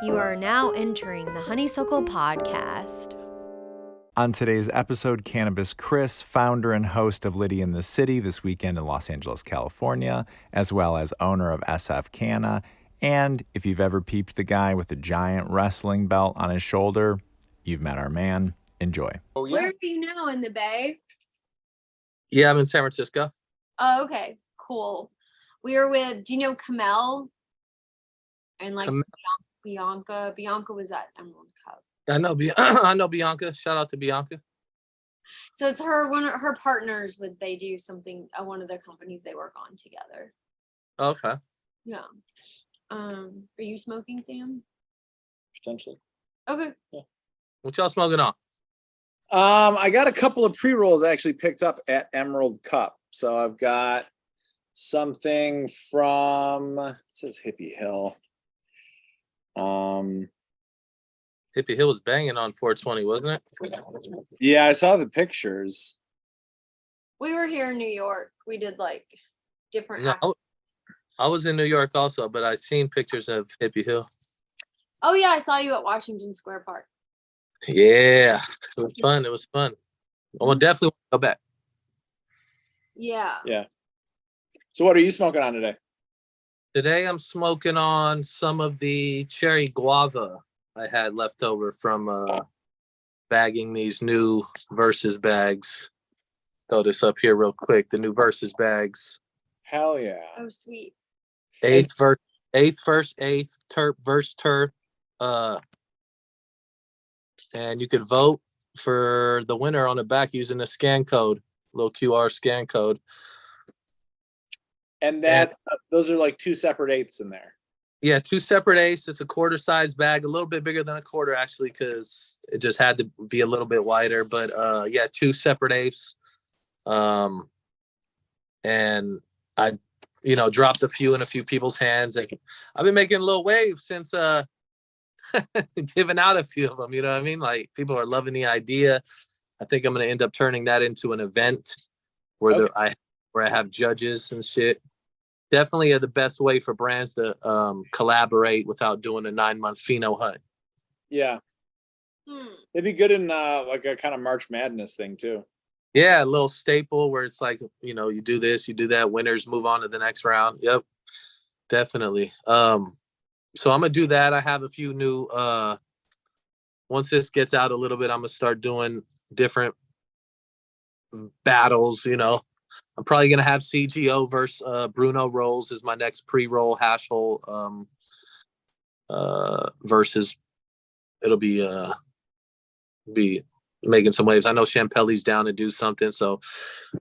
You are now entering the Honeysuckle podcast. On today's episode, Cannabiz Chris, founder and host of Litty in the City this weekend in Los Angeles, California, as well as owner of SF Canna. And if you've ever peeped the guy with a giant wrestling belt on his shoulder, you've met our man. Enjoy. Oh, yeah. Where are you now, in the Bay? Yeah, I'm in San Francisco. Oh, okay, cool. We were with, do you know Kamel? And like Bianca. Bianca was at Emerald Cup. I know Bianca. Shout out to Bianca. So it's one of her partners. They do something at one of the companies they work on together. Okay. Yeah. Are you smoking, Sam? Potentially. Okay. Yeah. What y'all smoking on? I got a couple of pre-rolls I actually picked up at Emerald Cup. So I've got something from, it says Hippie Hill. Hippie Hill was banging on 420, wasn't it? Yeah, I saw the pictures. We were here in New York. We did like different. No, I was in New York also, but I seen pictures of Hippie Hill. Oh yeah, I saw you at Washington Square Park. Yeah, it was fun. It was fun. I will definitely go back. Yeah. Yeah. So what are you smoking on today? Today I'm smoking on some of the cherry guava I had left over from bagging these new Versus bags. Throw this up here real quick. The new Versus bags. Hell yeah. Oh sweet. Eighth terp versus terp. And you could vote for the winner on the back using a scan code, little QR scan code. And that those are like two separate eighths in there. Yeah, two separate eighths. It's a quarter size bag, a little bit bigger than a quarter actually, because it just had to be a little bit wider. But yeah, two separate eighths. And I, dropped a few in a few people's hands, and I've been making a little wave since giving out a few of them. You know what I mean? Like, people are loving the idea. I think I'm gonna end up turning that into an event where I have judges and shit. Definitely the best way for brands to collaborate without doing a 9-month pheno hunt. Yeah. It'd be good in like a kind of March Madness thing too. Yeah, a little staple where it's like, you do this, you do that, winners move on to the next round. Yep, definitely. So I'm gonna do that. I have a few new once this gets out a little bit, I'm gonna start doing different battles. I'm probably gonna have CGO versus Bruno Rolls as my next pre-roll hash hole versus it'll be making some waves. I know Champelli's down to do something, so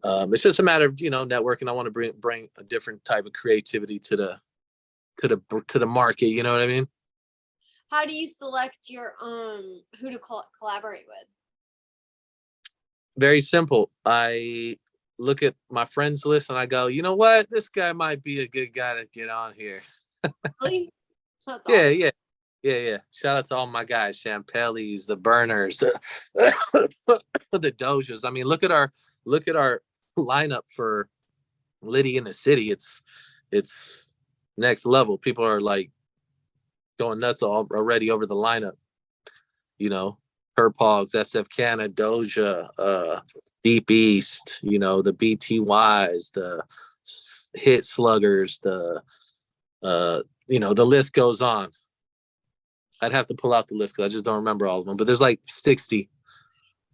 it's just a matter of networking. I want to bring a different type of creativity to the market. You know what I mean? How do you select your who to collaborate with? Very simple. I look at my friends list and I go, you know what? This guy might be a good guy to get on here. Really? That's Yeah. Shout out to all my guys, Champelli's, the Burners, the Dojas. I mean, look at our lineup for Litty in the City. It's next level. People are like going nuts already over the lineup. Herpogs, SF Canna, Doja, Deep East, the BTYs, the Hit Sluggers, the list goes on. I'd have to pull out the list because I just don't remember all of them, but there's like 60.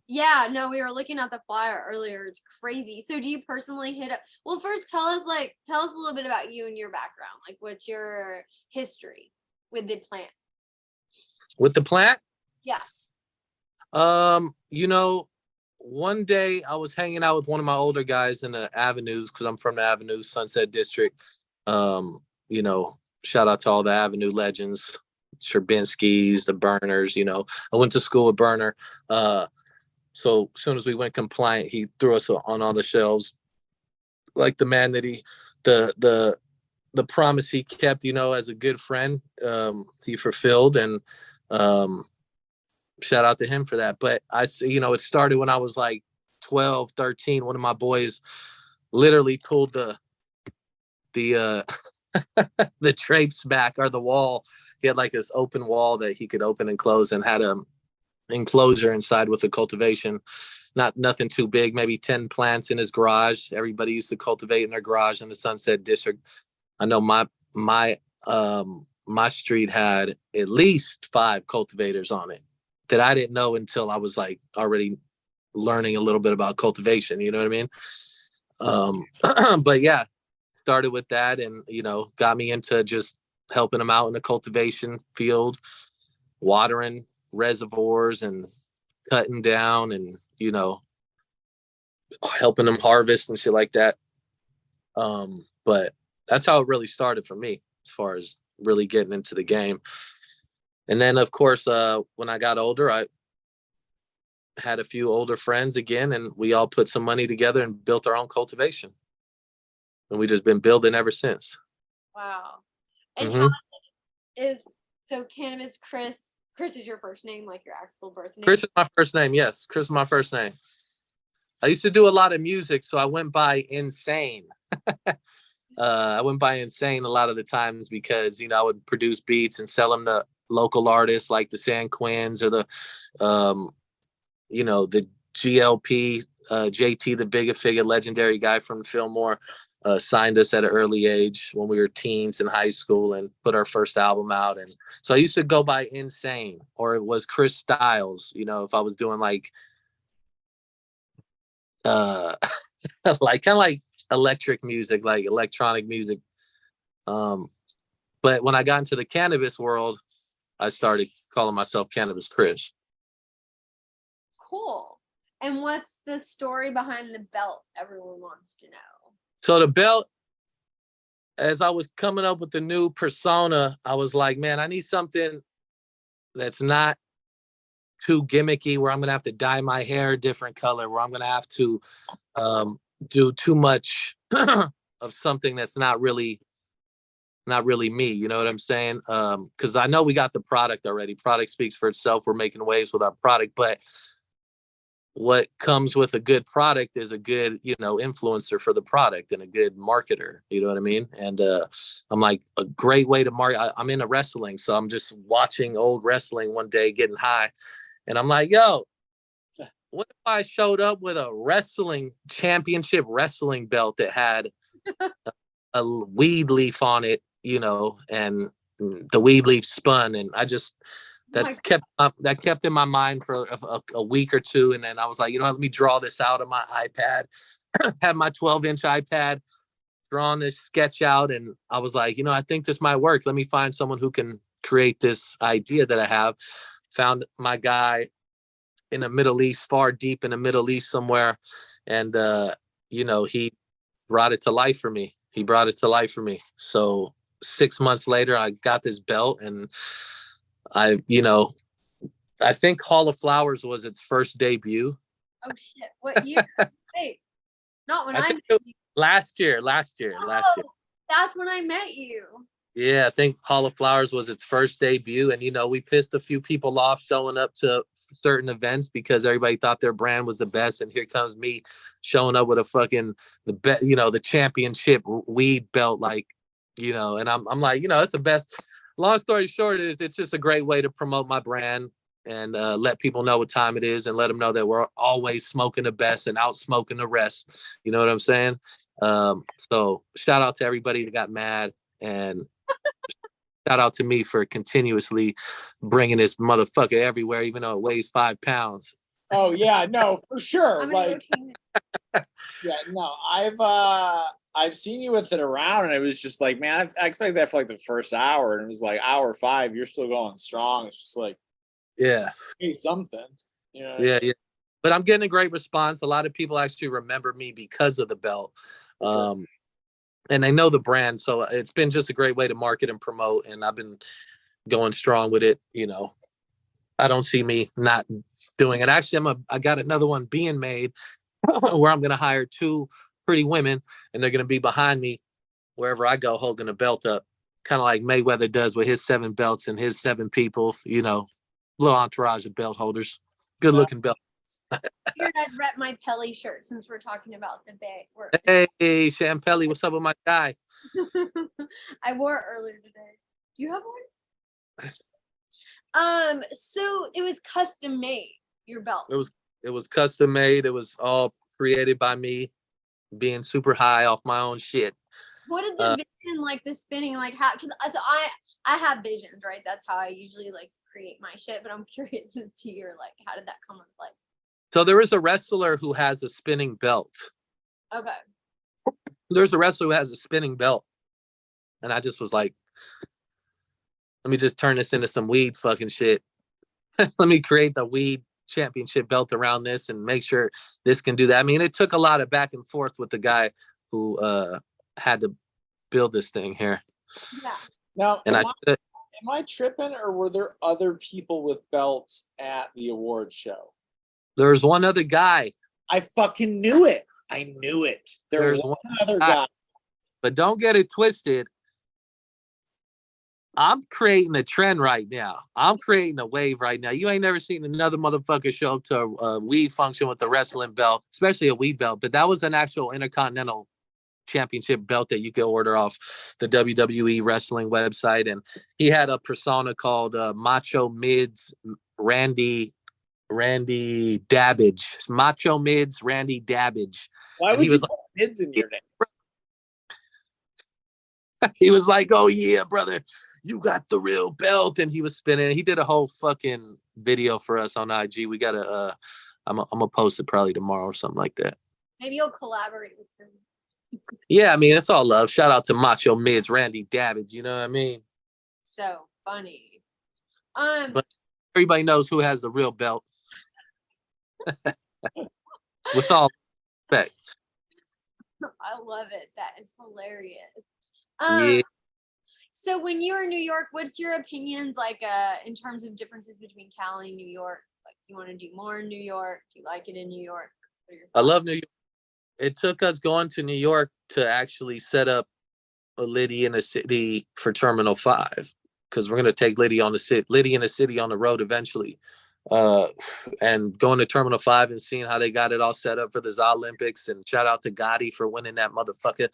Yeah, no, we were looking at the flyer earlier. It's crazy. So do you personally hit up? Well, first tell us a little bit about you and your background. Like, what's your history with the plant? With the plant? Yeah. One day I was hanging out with one of my older guys in the Avenues because I'm from the Avenue Sunset District. Shout out to all the Avenue legends, Sherbinsky's, the Burners. I went to school with Burner. So as soon as we went compliant, he threw us on all the shelves. Like the man that the promise he kept, as a good friend, he fulfilled, and shout out to him for that. But it started when I was like 12, 13. One of my boys literally pulled the the drapes back or the wall. He had like this open wall that he could open and close, and had a enclosure inside with a cultivation. Nothing too big, maybe 10 plants in his garage. Everybody used to cultivate in their garage in the Sunset District. I know my street had at least 5 cultivators on it that I didn't know until I was like already learning a little bit about cultivation. You know what I mean? But yeah, started with that, and got me into just helping them out in the cultivation field, watering reservoirs and cutting down, and helping them harvest and shit like that. But that's how it really started for me, as far as really getting into the game. And then of course, when I got older, I had a few older friends again, and we all put some money together and built our own cultivation, and we just been building ever since. Wow. And how is so Cannabiz Chris? Chris is your first name, like your actual birth name? Chris is my first name. Yes, Chris is my first name. I used to do a lot of music, so I went by Insane. I went by Insane a lot of the times because I would produce beats and sell them to local artists like the San Quins or the the GLP, JT the Bigger Figure, legendary guy from Fillmore, signed us at an early age when we were teens in high school and put our first album out. And so I used to go by Insane, or it was Chris Styles, if I was doing like like kind of like electric music, like electronic music. But when I got into the cannabis world, I started calling myself Cannabiz Chris. Cool. And what's the story behind the belt? Everyone wants to know. So the belt, as I was coming up with the new persona, I was like, man, I need something that's not too gimmicky, where I'm going to have to dye my hair a different color, where I'm going to have to do too much of something that's not really me. You know what I'm saying? Because I know we got the product already. Product speaks for itself. We're making waves with our product, but what comes with a good product is a good, influencer for the product and a good marketer. You know what I mean? And I'm like, a great way to market. I'm into wrestling, so I'm just watching old wrestling one day, getting high, and I'm like, yo, what if I showed up with a wrestling championship wrestling belt that had a weed leaf on it, and the weed leaf spun, and I just that kept in my mind for a week or two, and then I was like, let me draw this out on my iPad. Had my 12-inch iPad, drawn this sketch out, and I was like, I think this might work. Let me find someone who can create this idea that I have. Found my guy in the Middle East, far deep in the Middle East somewhere, and he brought it to life for me. So 6 months later, I got this belt, and I think Hall of Flowers was its first debut. Oh shit! What year? Wait, not when I met you. Last year. That's when I met you. Yeah, I think Hall of Flowers was its first debut, and we pissed a few people off showing up to certain events because everybody thought their brand was the best, and here comes me showing up with a fucking the championship weed belt, and I'm like, it's the best. Long story short is it's just a great way to promote my brand and let people know what time it is, and let them know that we're always smoking the best and out smoking the rest. You know what I'm saying? So shout out to everybody that got mad, and shout out to me for continuously bringing this motherfucker everywhere, even though it weighs 5 pounds. Oh yeah, no, for sure. Yeah, no, I've seen you with it around, and it was just like, man, I expected that for like the first hour, and it was like hour 5, you're still going strong. It's just like, yeah, something, yeah. But I'm getting a great response. A lot of people actually remember me because of the belt. Sure. And they know the brand, so it's been just a great way to market and promote, and I've been going strong with it. I don't see me not doing it. Actually, I got another one being made where I'm going to hire 2 pretty women, and they're going to be behind me wherever I go, holding a belt up, kind of like Mayweather does with his 7 belts and his 7 people. Little entourage of belt holders, good looking belt. Here, I'd rep my Pelly shirt since we're talking about the bay. Hey, Champelli, what's up with my guy? I wore it earlier today. Do you have one? So it was custom made, your belt. It was custom made. It was all created by me, being super high off my own shit. What did the vision, like the spinning, like how? Because so I have visions, right? That's how I usually like create my shit. But I'm curious as to your like, how did that come into play? So there is a wrestler who has a spinning belt. Okay. There's a wrestler who has a spinning belt, and I just was like, let me just turn this into some weed fucking shit. Let me create the weed championship belt around this and make sure this can do that. I mean, it took a lot of back and forth with the guy who had to build this thing here. Yeah. Now, And am I tripping, or were there other people with belts at the award show? There's one other guy. I fucking knew it. I knew it. There's one other guy. But don't get it twisted. I'm creating a trend right now. I'm creating a wave right now. You ain't never seen another motherfucker show up to a weed function with a wrestling belt, especially a weed belt. But that was an actual Intercontinental Championship belt that you could order off the WWE wrestling website. And he had a persona called Macho Mids Randy Dabbage. Macho Mids Randy Dabbage. Why and would he was you put mids in your name? He was like, "Oh yeah, brother, you got the real belt," and he was spinning. He did a whole fucking video for us on IG. We gotta, I'm gonna post it probably tomorrow or something like that. Maybe you'll collaborate with him. Yeah, I mean, it's all love. Shout out to Macho Mids, Randy Dabbage. You know what I mean? So funny. But everybody knows who has the real belt. With all respect. I love it. That is hilarious. Yeah. So when you were in New York, what's your opinions like in terms of differences between Cali and New York? Like, you want to do more in New York? Do you like it in New York? I love New York. It took us going to New York to actually set up a Litty in a City for Terminal 5, because we're going to take Litty in the City on the road eventually. And going to Terminal 5 and seeing how they got it all set up for the Olympics, and shout out to Gotti for winning that motherfucker.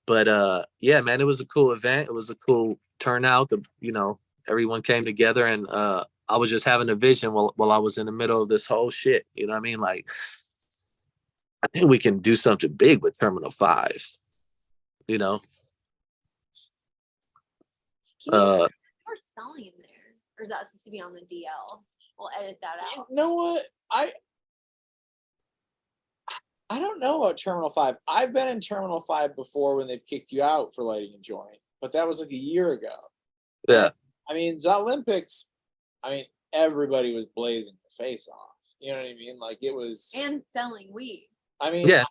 But yeah, man, it was a cool event. It was a cool turnout. Everyone came together, and I was just having a vision while I was in the middle of this whole shit. You know what I mean? Like, I think we can do something big with Terminal 5. You know? We're selling in there, or is that supposed to be on the DL? We'll edit that out. You know what? I don't know about Terminal 5. I've been in Terminal 5 before when they've kicked you out for lighting a joint, but that was like a year ago. Yeah. I mean, the Olympics, everybody was blazing their face off. You know what I mean? Like, it was. And selling weed. I mean, yeah.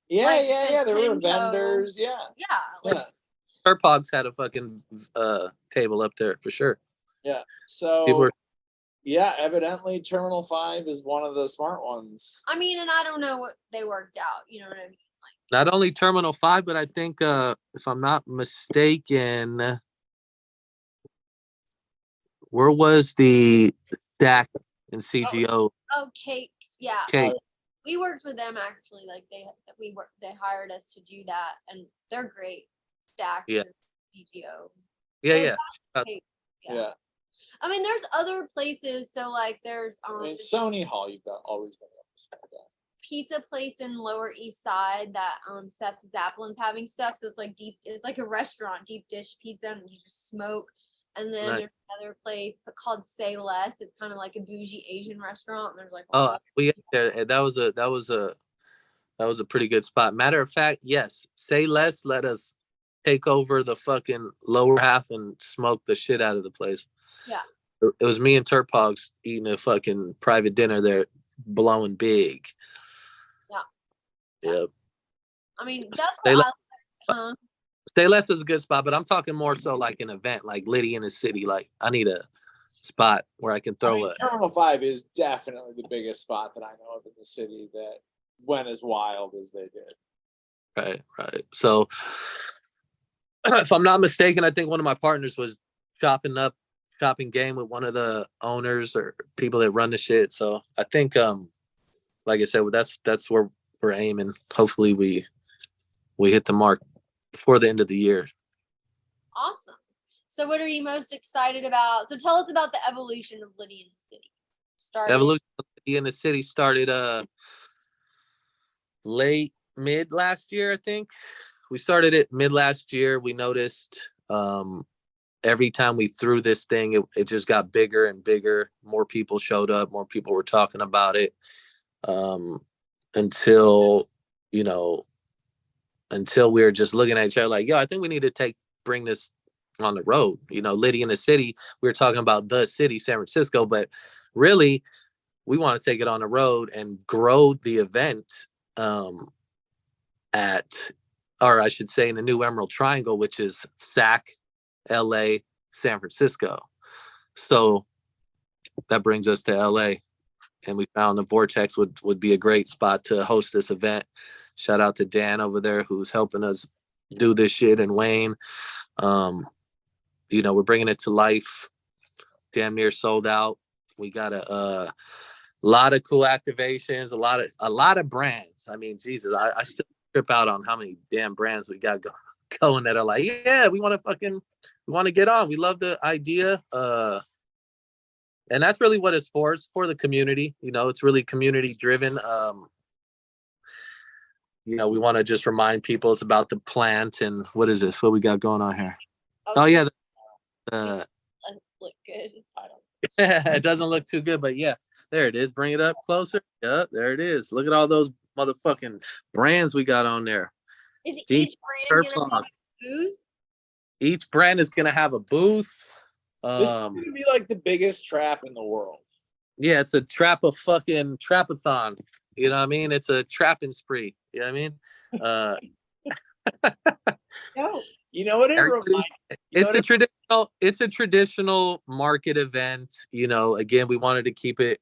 Yeah. There were vendors. Yeah. Yeah. Terpogs had a fucking table up there for sure. Yeah. So. Yeah, evidently Terminal 5 is one of the smart ones. I mean, and I don't know what they worked out. You know what I mean? Not only Terminal 5, but I think, if I'm not mistaken, where was the stack in CGO? Oh, Cakes. Yeah. Cake. We worked with them actually. Like they hired us to do that, and they're great. Stack. Yeah. CGO. Yeah. Yeah. I mean, there's other places. So like, there's Sony Hall. You've always been able to spend that. Pizza place in Lower East Side that Seth Zappelin's having stuff. So it's like it's like a restaurant, deep dish pizza, and you just smoke. And then there's another place called Say Less. It's kind of like a bougie Asian restaurant. And there's like we ate there. That was a pretty good spot. Matter of fact, yes, Say Less let us take over the fucking lower half and smoke the shit out of the place. Yeah. It was me and Terpogs eating a fucking private dinner there, blowing big. Yeah. Yep. I mean, that's Stay Less is a good spot, but I'm talking more so like an event, like Litty in the City. Like, I need a spot where I can throw Terminal 5 is definitely the biggest spot that I know of in the city that went as wild as they did. Right. So, if I'm not mistaken, I think one of my partners was chopping game with one of the owners or people that run the shit. So I think, like I said, that's where we're aiming. Hopefully we hit the mark. before the end of the year. Awesome. So what are you most excited about? So tell us about the evolution of Litty in the City. Evolution of Litty in the City started mid last year, I think. We started it mid last year. We noticed every time we threw this thing, it just got bigger and bigger. More people showed up. More people were talking about it. Until we were just looking at each other like, yo, I think we need to bring this on the road. Litty in the City, we were talking about the city, San Francisco, but really we want to take it on the road and grow the event in the New Emerald Triangle, which is SAC, LA, San Francisco. So that brings us to LA, and we found the Vortex would be a great spot to host this event. Shout out to Dan over there who's helping us do this shit, and Wayne. We're bringing it to life. Damn near sold out. We got a lot of cool activations, a lot of brands. I mean, Jesus, I still trip out on how many damn brands we got going that are like, yeah, we want to get on. We love the idea. And that's really what it's for. It's for the community. It's really community driven. We want to just remind people it's about the plant. And what is this? What we got going on here? Oh yeah. Look good. It doesn't look too good, but yeah, there it is. Bring it up closer. Yeah, there it is. Look at all those motherfucking brands we got on there. Is each brand gonna have a booth? Each brand is gonna have a booth. This is gonna be like the biggest trap in the world. Yeah, it's a trapathon. You know what I mean? It's a trapping spree. You know what I mean? No. You know what it reminds? It's a traditional market event. Again, we wanted to keep it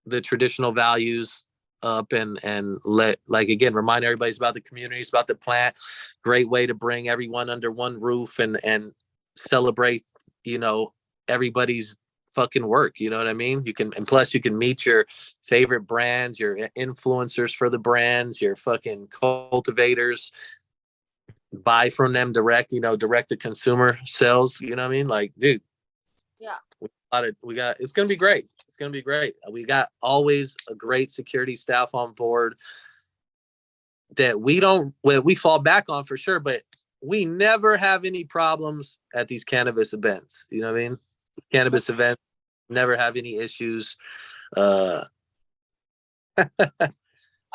the traditional values up and remind everybody it's about the community, it's about the plant. Great way to bring everyone under one roof and celebrate, everybody's fucking work. You know what I mean? Plus you can meet your favorite brands, your influencers for the brands, your fucking cultivators, buy from them direct to consumer sales. You know what I mean? Like, dude, yeah, it's gonna be great. It's gonna be great. We got always a great security staff on board that we fall back on for sure, but we never have any problems at these cannabis events. You know what I mean? Cannabis events never have any issues. I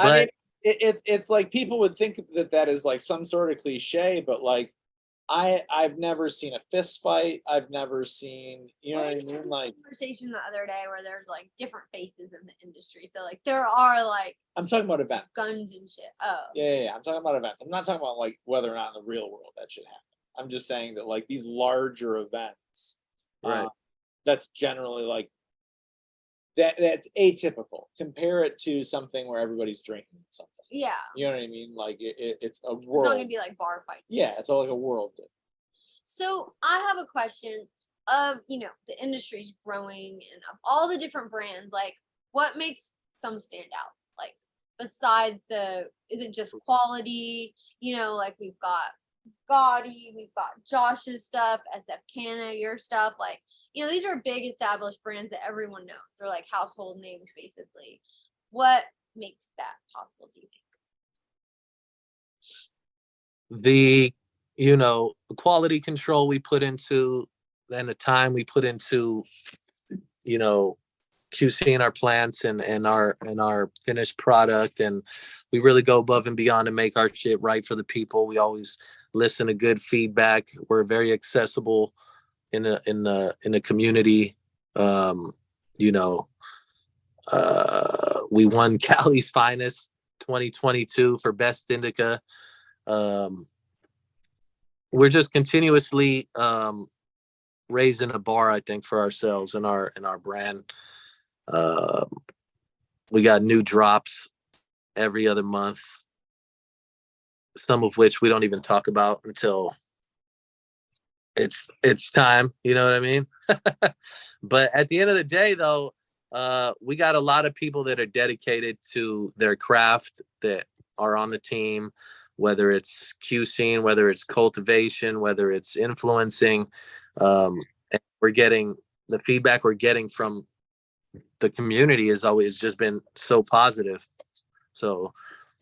mean, it's like people would think that is like some sort of cliche, but like I've never seen a fist fight. I've never seen, you know what I mean? Like conversation the other day where there's like different faces in the industry. So like there are like I'm talking about events, guns and shit. Oh yeah. I'm talking about events. I'm not talking about like whether or not in the real world that should happen. I'm just saying that like these larger events, right? That's generally like that's atypical. Compare it to something where everybody's drinking something. Yeah. You know what I mean? Like it's a world. It's not gonna be like bar fights. Yeah, it's all like a world. So I have a question of, the industry's growing and of all the different brands, like what makes some stand out? Like besides is it just quality? Like we've got Gotti, we've got Josh's stuff, SF Canna, your stuff, like, these are big established brands that everyone knows. They're like household names, basically. What makes that possible, do you think? The quality control we put into, and the time we put into, QCing our plants and our finished product, and we really go above and beyond to make our shit right for the people. We always listen to good feedback. We're very accessible in the community. We won Cali's Finest 2022 for best indica. We're just continuously raising a bar, I think, for ourselves and our brand. We got new drops every other month, some of which we don't even talk about until it's time. You know what I mean? But at the end of the day, though, we got a lot of people that are dedicated to their craft that are on the team. whether it's QCing, whether it's cultivation, whether it's influencing. And we're getting the feedback we're getting from the community has always just been so positive. So,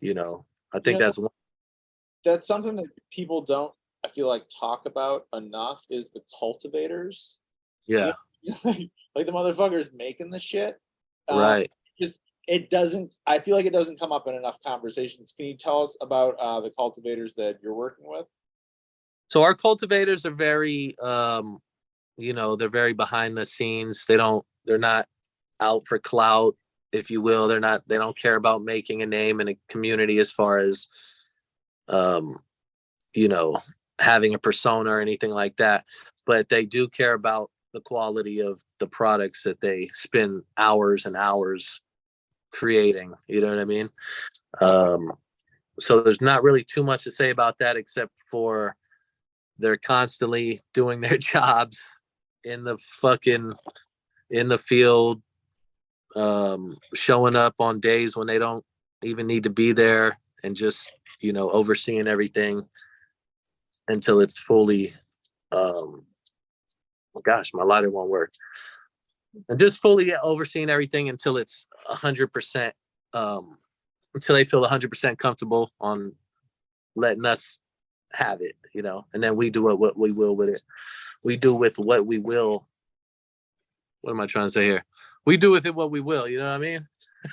I think that's one. That's something that people don't, I feel like, talk about enough, is the cultivators. Yeah. Like the motherfuckers making the shit. Right. Just, it doesn't, I feel like it doesn't come up in enough conversations. Can you tell us about the cultivators that you're working with? So our cultivators are very, they're very behind the scenes. They're not out for clout, if you will. They don't care about making a name in a community as far as, having a persona or anything like that. But they do care about the quality of the products that they spend hours and hours creating. You know what I mean? So there's not really too much to say about that, except for they're constantly doing their jobs in the field, showing up on days when they don't even need to be there, and just, overseeing everything until it's fully, gosh, my lighter won't work. And just fully overseeing everything until it's 100%, until they feel 100% comfortable on letting us have it, and then we do what we will with it. We do with what we will. What am I trying to say here? We do with it what we will, you know what I mean?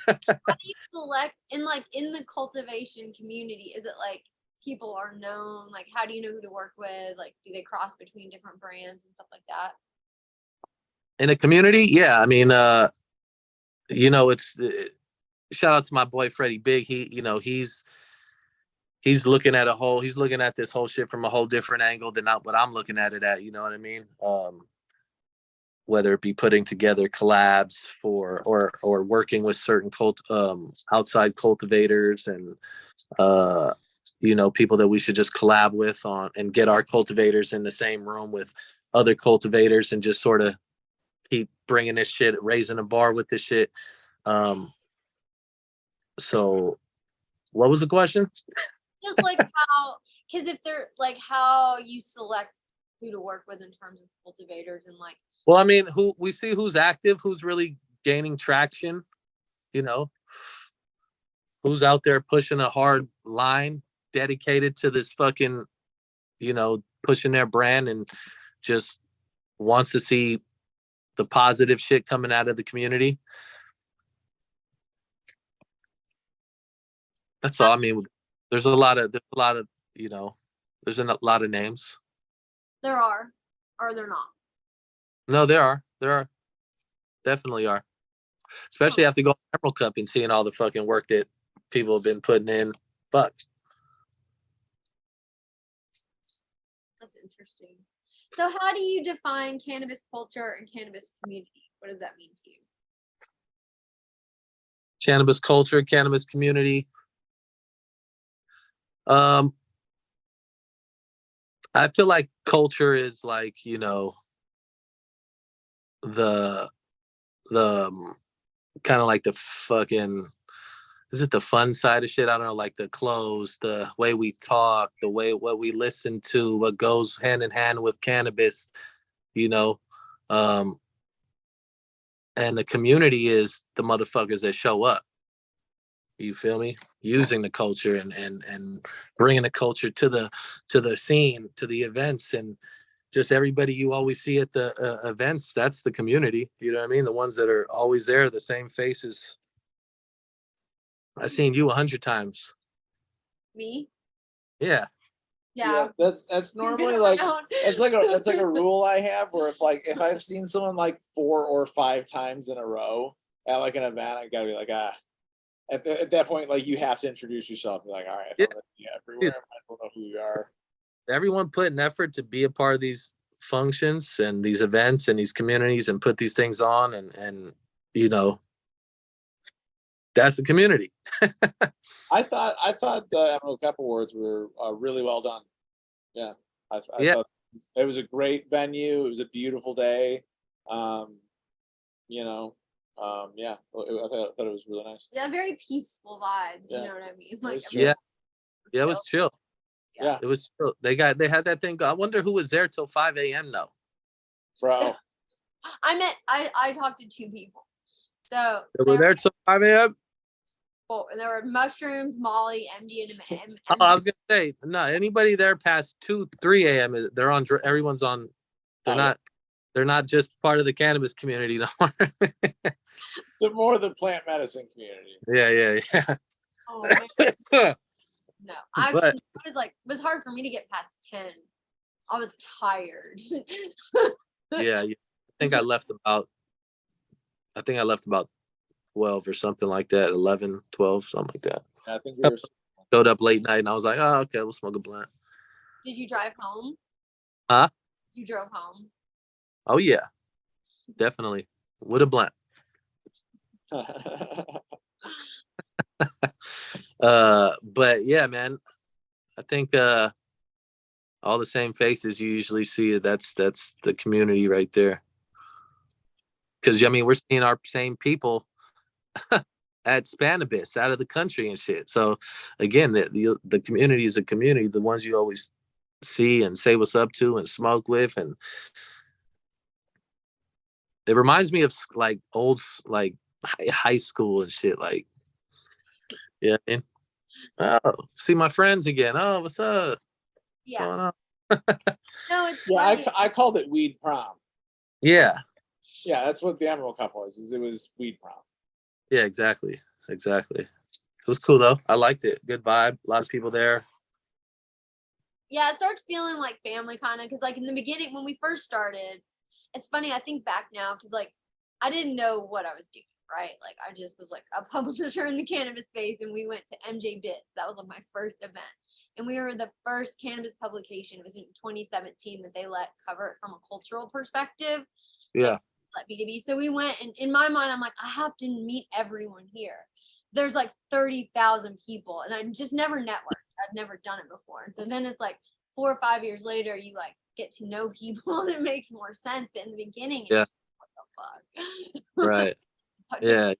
How do you select in the cultivation community? Is it like people are known? Like, how do you know who to work with? Like, do they cross between different brands and stuff like that? In a community, yeah. I mean, it's shout out to my boy Freddie Big. He's looking at this whole shit from a whole different angle than what I'm looking at it at. You know what I mean? Whether it be putting together collabs for or working with certain outside cultivators and people that we should just collab with on and get our cultivators in the same room with other cultivators and just sort of keep bringing this shit, raising the bar with this shit. So what was the question? Just like because if they're like how you select who to work with in terms of cultivators and like. Well, I mean, who's active, who's really gaining traction, who's out there pushing a hard line, dedicated to this fucking, pushing their brand and just wants to see the positive shit coming out of the community. That's all. I mean, there's a lot of, there's a lot of names. There are, or they're not. No, there are, definitely are. Especially after going to Emerald Cup and seeing all the fucking work that people have been putting in. Fuck. That's interesting. So how do you define cannabis culture and cannabis community? What does that mean to you? Cannabis culture, cannabis community. I feel like culture is like, the kind of like the fucking, is it the fun side of shit? I don't know, like the clothes, the way we talk, what we listen to, what goes hand in hand with cannabis, and the community is the motherfuckers that show up. You feel me? Using the culture and bringing the culture to the scene, to the events, and just everybody you always see at the events. That's the community. You know what I mean? The ones that are always there, the same faces. I've seen you 100 times. Me? Yeah. Yeah. That's normally like it's like a rule I have where if I've seen someone like 4 or 5 times in a row at like an event, I gotta be like, at that point, like, you have to introduce yourself and be like, all right, if I'm everywhere, I might as well know who you are. Everyone put an effort to be a part of these functions and these events and these communities and put these things on, and that's the community. I thought the Emerald Cup Awards were really well done. Yeah, I thought it was a great venue. It was a beautiful day. I thought it was really nice. Yeah, very peaceful vibes. Yeah. You know what I mean? Like, Yeah. Yeah, it was chill. Yeah. It was chill. They had that thing. I wonder who was there till 5 a.m. though. Bro. I talked to 2 people. So They were there till 5 a.m. there were mushrooms, Molly, MD, and Oh, I was gonna say, no, anybody there past 2, 3 a.m. They're on. Everyone's on. They're not. They're not just part of the cannabis community no more. They're more the plant medicine community. Yeah. Oh, man. No, But- it was hard for me to get past 10. I was tired. Yeah. I think I left about 12 or something like that. 11, 12, something like that. I think we were. Showed up late night and I was like, oh, okay, we'll smoke a blunt. Did you drive home? Huh? You drove home. Oh yeah, definitely with a blunt. But yeah, man, I think all the same faces you usually see. That's the community right there. Because I mean, we're seeing our same people at Cannabiz out of the country and shit. So again, the community is a community. The ones you always see and say what's up to and smoke with, and it reminds me of like old like high school and shit. Like, yeah, man. Oh, see my friends again. Oh, what's up? What's going on? No, it's Yeah, funny. I called it weed prom. Yeah. Yeah, that's what the Emerald Cup was. It was weed prom. Yeah, exactly. It was cool though. I liked it. Good vibe. A lot of people there. Yeah, it starts feeling like family kind of, because like in the beginning when we first started, it's funny, I think back now, because like I didn't know what I was doing, right? Like I just was like a publisher in the cannabis space, and we went to MJ Bits. That was like my first event, and we were the first cannabis publication. It was in 2017 that they let cover it from a cultural perspective. Yeah. Let B2B. So we went, and in my mind, I'm like, I have to meet everyone here. There's like 30,000 people, and I just never networked. I've never done it before. And so then it's like 4 or 5 years later, you like get to know people and it makes more sense. But in the beginning, it's just, what the fuck? Right. Yeah.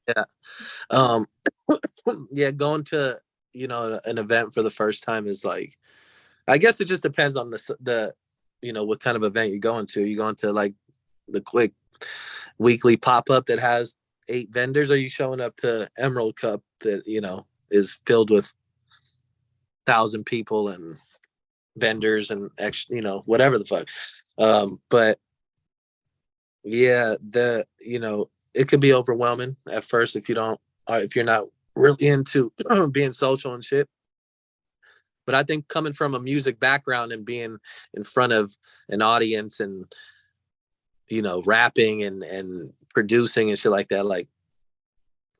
Yeah, going to, an event for the first time is like, I guess it just depends on the what kind of event you're going to. You going to like the quick weekly pop-up that has 8 vendors, or are you showing up to Emerald Cup that is filled with 1,000 people and vendors and whatever the fuck. But yeah, it could be overwhelming at first if you're not really into being social and shit. But I think coming from a music background and being in front of an audience and rapping and producing and shit like that, like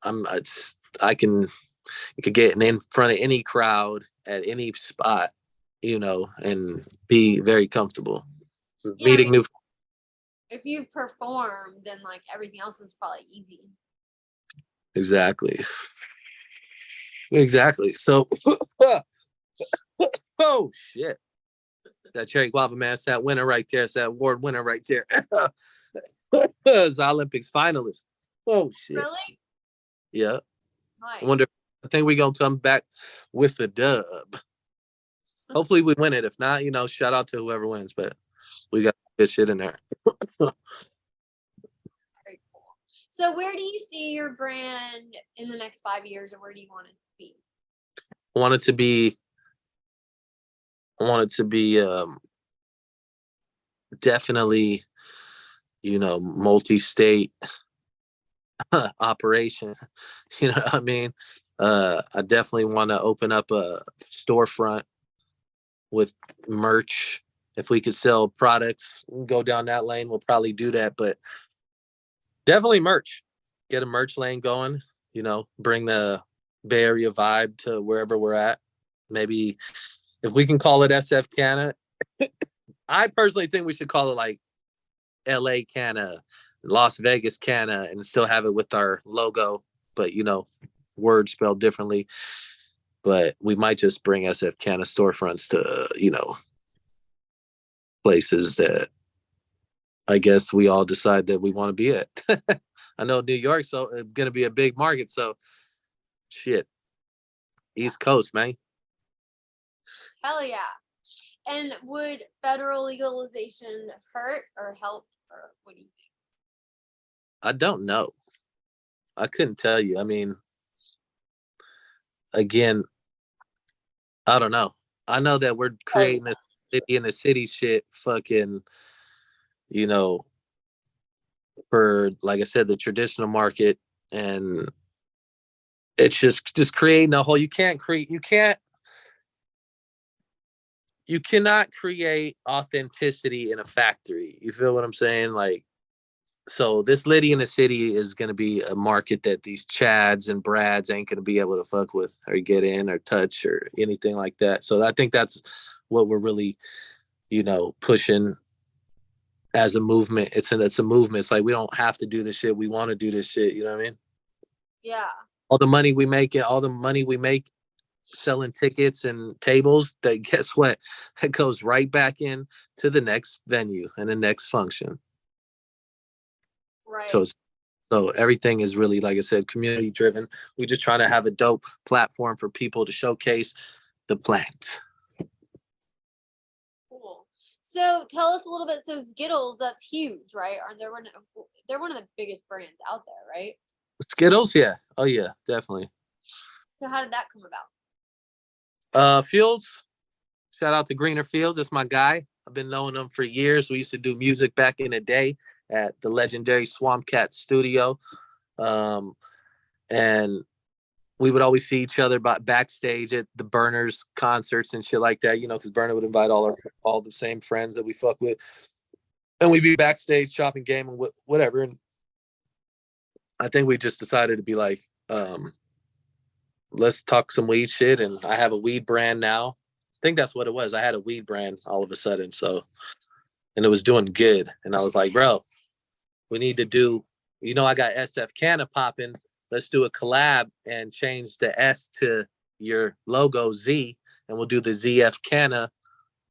you could get in front of any crowd at any spot, and be very comfortable. Yeah, Meeting new. If you perform, then like everything else is probably easy. Exactly. So, oh shit! That cherry guava, man, it's that winner right there. It's that award winner right there. It's the Olympics finalist. Oh shit! Really? Yeah. Nice. I think we're gonna come back with the dub. Hopefully we win it. If not, shout out to whoever wins. But we got good shit in there. Very cool. So where do you see your brand in the next 5 years, or where do you want it to be? I want it to be definitely, multi-state operation. You know what I mean? I definitely want to open up a storefront with merch. If we could sell products, go down that lane, we'll probably do that. But definitely merch. Get a merch lane going, bring the Bay Area vibe to wherever we're at. Maybe if we can call it SF Canna, I personally think we should call it like LA Canna, Las Vegas Canna, and still have it with our logo, but words spelled differently. But we might just bring SF Canna storefronts to, places that I guess we all decide that we want to be at. I know New York's going to be a big market, so shit. East Coast, man. Hell yeah. And would federal legalization hurt or help, or what do you think? I don't know. I couldn't tell you. I mean, again, I don't know. I know that we're creating this city in the city shit fucking, you know, for, like I said, the traditional market. And it's just creating a whole, you cannot create authenticity in a factory. You feel what I'm saying? Like, so this Litty in the city is going to be a market that these Chads and Brads ain't going to be able to fuck with or get in or touch or anything like that. So I think that's what we're really, pushing as a movement. It's a movement. It's like, we don't have to do this shit. We want to do this shit. You know what I mean? Yeah. All the money we make selling tickets and tables, that guess what? It goes right back in to the next venue and the next function. Right. So everything is really, like I said, community driven. We just trying to have a dope platform for people to showcase the plant. Cool. So tell us a little bit. So Skittles, that's huge, right? They're one of the biggest brands out there, right? Skittles, yeah. Oh yeah, definitely. So how did that come about? Fields. Shout out to Greener Fields. That's my guy. I've been knowing him for years. We used to do music back in the day at the legendary Swamp Cat studio. And we would always see each other backstage at the Burners concerts and shit like that, because Burner would invite all the same friends that we fuck with. And we'd be backstage chopping game and whatever. And I think we just decided to be like, let's talk some weed shit. And I have a weed brand now. I think that's what it was. I had a weed brand all of a sudden. So, and it was doing good. And I was like, bro, we need to do, I got SF Canna popping. Let's do a collab and change the S to your logo Z, and we'll do the ZF Canna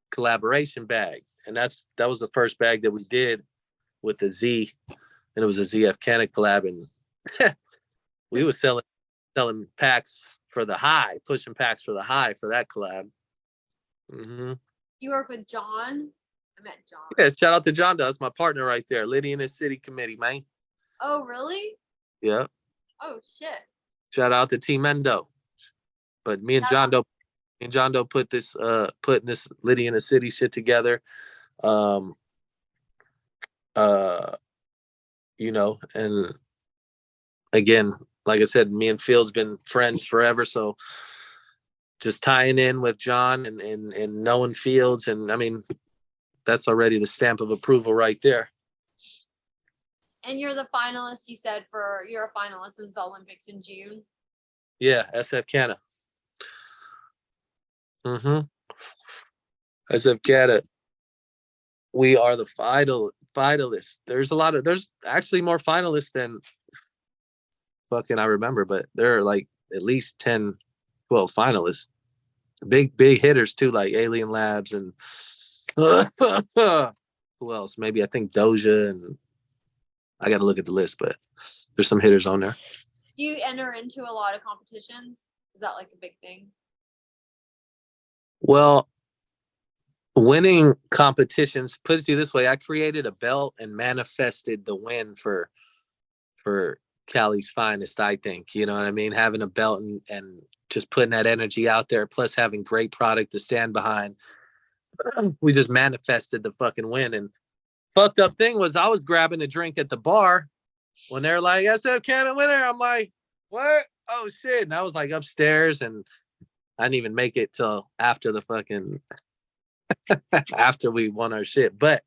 collaboration bag. And that was the first bag that we did with the Z, and it was a ZF Canna collab. And we were selling packs for the high, pushing packs for the high for that collab. Mm-hmm. You work with John? I met John. Yeah, shout out to John. That's my partner right there. Litty in the City Committee, man. Oh, really? Yeah. Oh, shit. Shout out to Team Endo. But me and John Doe putting this Litty in the City shit together. And again, like I said, me and Phil's been friends forever. So just tying in with John and knowing Fields, and I mean, that's already the stamp of approval right there. And you're the finalist, you're a finalist in the Olympics in June? Yeah, SF Canada. Mm-hmm. SF Canada. We are the finalists. There's actually more finalists than fucking I remember, but there are like at least 10, 12 finalists. Big hitters too, like Alien Labs and who else? Maybe I think Doja, and I got to look at the list, but there's some hitters on there. Do you enter into a lot of competitions? Is that like a big thing? Well, winning competitions, put it to you this way, I created a belt and manifested the win for Cali's finest, I think. You know what I mean? Having a belt and just putting that energy out there, plus having great product to stand behind. We just manifested the fucking win. And fucked up thing was, I was grabbing a drink at the bar when they're like, SF Canada winner. I'm like, what? Oh shit. And I was like upstairs, and I didn't even make it till after the fucking after we won our shit. But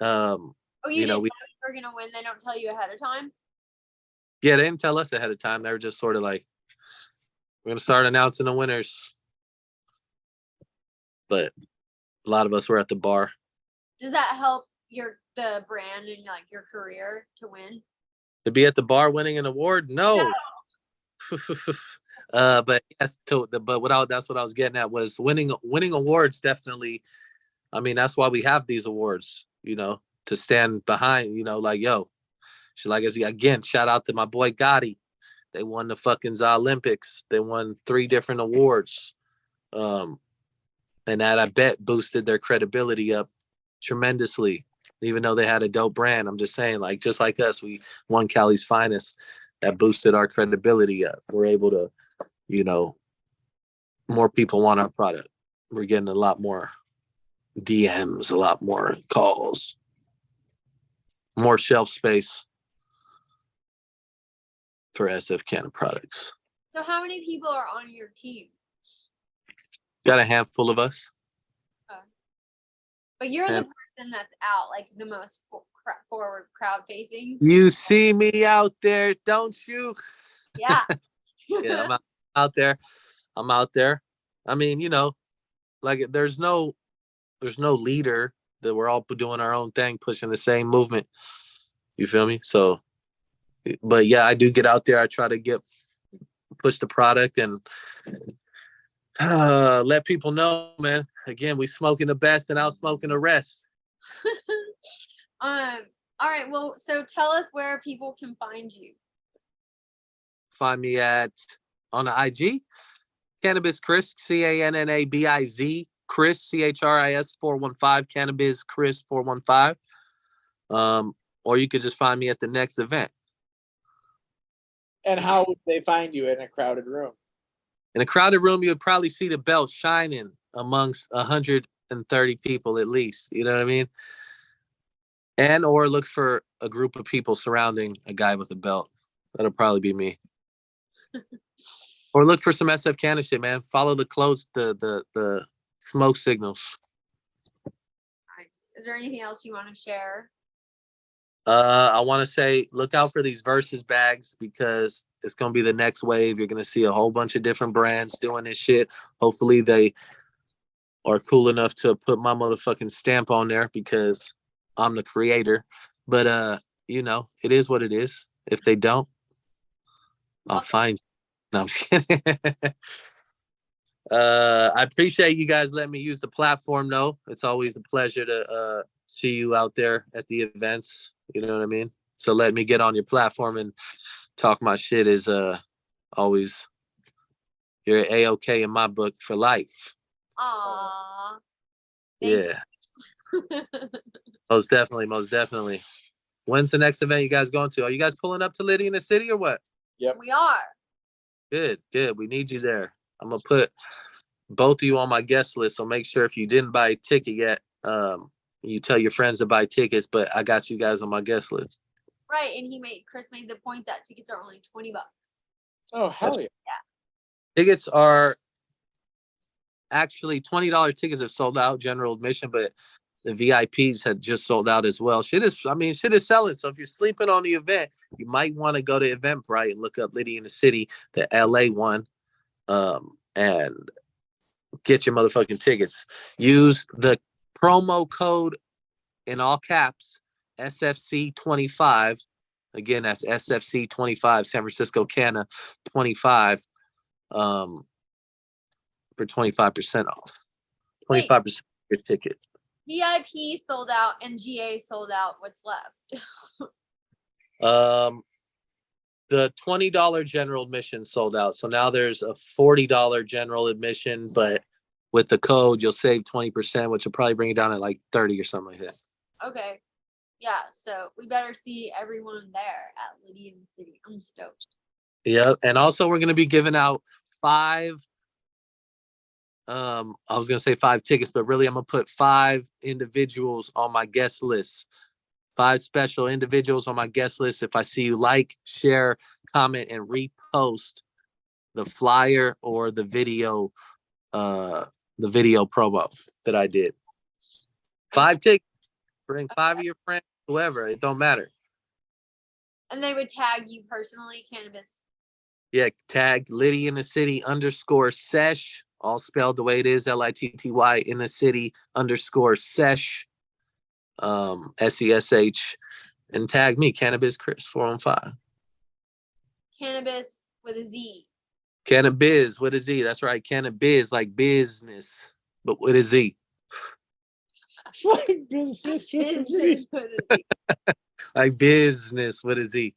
you didn't know you were gonna win? They don't tell you ahead of time? Yeah, they didn't tell us ahead of time. They were just sort of like, we're gonna start announcing the winners. But a lot of us were at the bar. Does that help the brand and like your career to win? To be at the bar winning an award? No. But yes, that's what I was getting at, was winning awards. Definitely. I mean, that's why we have these awards, to stand behind, like, yo, again, shout out to my boy Gotti. They won the fucking Olympics. They won 3 different awards. And that, I bet, boosted their credibility up tremendously, even though they had a dope brand. I'm just saying, like, just like us, we won Cali's Finest. That boosted our credibility up. We're able to, you know, more people want our product. We're getting a lot more DMs, a lot more calls, more shelf space for SF Canna products. So how many people are on your team? Got a handful of us. But you're the person that's out, like the most forward crowd facing. You see me out there, don't you? Yeah. Yeah, I'm out there. I'm out there. I mean, you know, like there's no leader, that we're all doing our own thing, pushing the same movement. You feel me? So, but yeah, I do get out there. I try to push the product and let people know, man. Again, we smoking the best and out smoking the rest. All right. Well, so tell us where people can find you. Find me on the IG, Cannabiz Chris, Cannabiz Chris, CHRIS 415, Cannabiz Chris 415. Or you could just find me at the next event. And how would they find you in a crowded room? In a crowded room, you would probably see the belt shining amongst 130 people at least. You know what I mean? And or look for a group of people surrounding a guy with a belt. That'll probably be me. Or look for some SF Canna shit, man. Follow the smoke signals. Nice. Is there anything else you want to share? I want to say, look out for these Versus bags, because it's going to be the next wave. You're going to see a whole bunch of different brands doing this shit. Hopefully they are cool enough to put my motherfucking stamp on there, because I'm the creator. But, you know, it is what it is. If they don't, I'll find you. No, I'm kidding. I appreciate you guys letting me use the platform, though. It's always a pleasure to see you out there at the events. You know what I mean? So let me get on your platform and talk my shit is always, you're A-OK in my book for life. Aww. Yeah. Most definitely. When's the next event you guys going to? Are you guys pulling up to Litty in the city or what? Yep. We are. Good. We need you there. I'm going to put both of you on my guest list. So make sure if you didn't buy a ticket yet, you tell your friends to buy tickets, but I got you guys on my guest list. Right. And Chris made the point that tickets are only $20. Oh, hell yeah. Tickets are actually $20 tickets have sold out, general admission, but the VIPs had just sold out as well. Shit is selling. So if you're sleeping on the event, you might want to go to Eventbrite and look up Litty in the City, the LA one, and get your motherfucking tickets. Use the promo code in all caps, SFC25. Again, that's SFC25, San Francisco Canna 25, for 25% off. 25% your ticket. VIP sold out and GA sold out. What's left? The $20 general admission sold out. So now there's a $40 general admission, but with the code, you'll save 20%, which will probably bring it down at like 30 or something like that. Okay. Yeah. So we better see everyone there at Litty in the City. I'm stoked. Yeah. And also we're going to be giving out 5, I was going to say 5 tickets, but really I'm going to put 5 individuals on my guest list. 5 special individuals on my guest list. If I see you like, share, comment, and repost the flyer or the video promo that I did. 5 tickets. Bring 5 of your friends, whoever. It don't matter. And they would tag you personally, Cannabiz. Yeah, tag Litty in the City _sesh, all spelled the way it is, LITTY in the city _sesh, SESH, and tag me, Cannabiz Chris 415. Cannabiz with a Z. Cannabiz with a Z. That's right. Cannabiz, like business, but with a Z. Like business with a Z. Like business with a Z.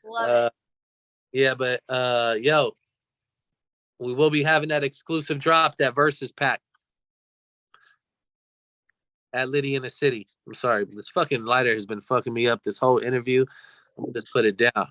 Love it. Yeah, but yo, We will be having that exclusive drop, that versus pack at Litty in the City. I'm sorry, but this fucking lighter has been fucking me up this whole interview. I'm gonna just put it down.